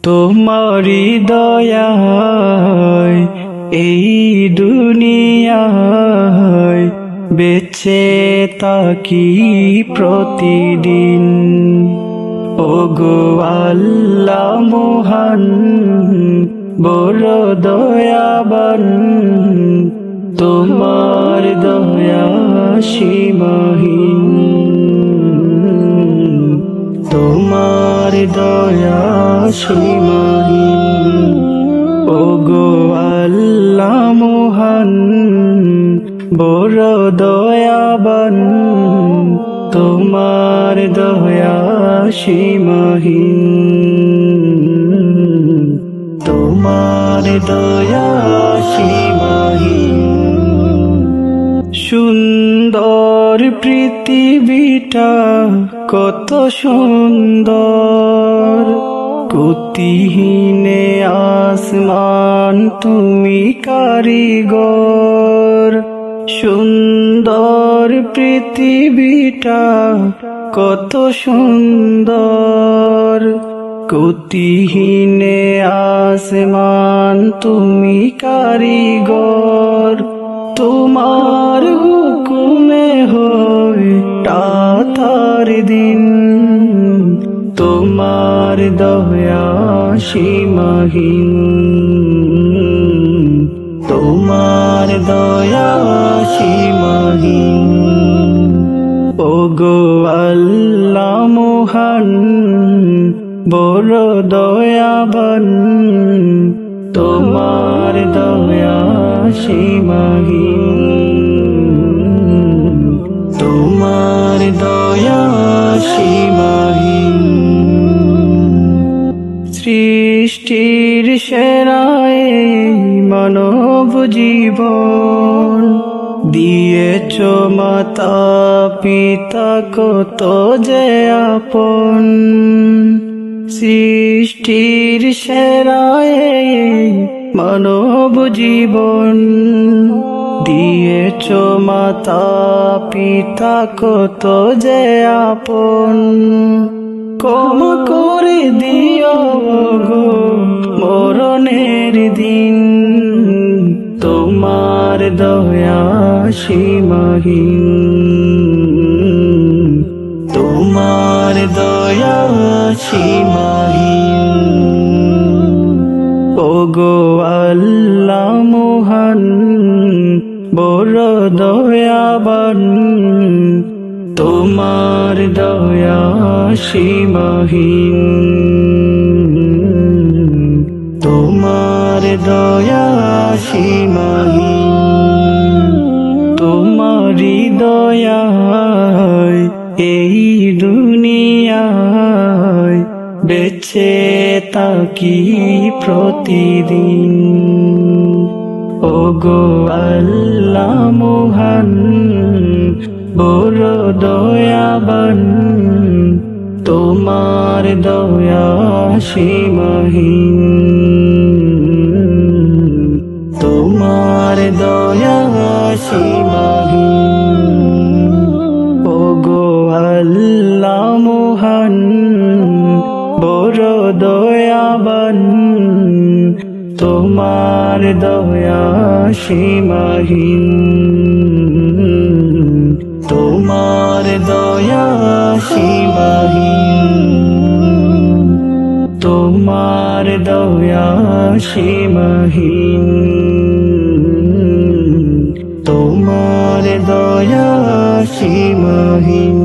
তোমারি দয়ায় এই দুনিয়ায় বেঁচে থাকি প্রতিদিন। ওগো আল্লাহ মহান বড় দয়াবান, তোমার দয়া সীমাহীন, তোমার দয়া সীমাহীন। ওগো আল্লাহ মহান বড় দয়াবান, তোমার দয়া সীমাহীন, তোমার দয়া সীমাহীন। সুন্দর পৃথিবীটা কত সুন্দর, গতিহীনে আসমান তুমি কারিগর। সুন্দর পৃথিবীটা কত সুন্দর, গতিহীনে আসমান তুমি কারিগর। তোমার হুকুমে হয় রাতার দিন, তোমার দয়া সীমাহীন, তোমার দয়া সীমাহীন। ওগো আল্লাহ মহান বড় দয়াবান, তোমার দয়া সীমাহীন, তোমার দয়া সীমাহীন। সৃষ্টির সেরায় মানব জীবন দিয়েছ মাতা পিতা কত যে আপন। সৃষ্টির সেরায় মানব জীবন দিয়েছ মাতা পিতা কত যে আপন। ক্ষমা করে দিও গো মরণের দিন, তোমার দয়া সীমাহীন, তোমার দয়া সীমাহীন। ওগো আল্লাহ মহান বড় দয়াবান, তোমার দয়া সীমাহীন, তোমার দয়া সীমাহীন। তোমারি দয়ায় এই দুনিয়ায় বেঁচে থাকি প্রতিদিন। ওগো আল্লাহ মহান বড় দয়াবান, তোমার দয়া সীমাহীন, তোমার দয়া সীমাহীন। ওগো আল্লাহ মহান বড় দয়াবান, তোমার দয়া সীমাহীন, তোমার দয়া সীমাহীন, তোমার দয়া সীমাহীন, তোমার দয়া সীমাহীন।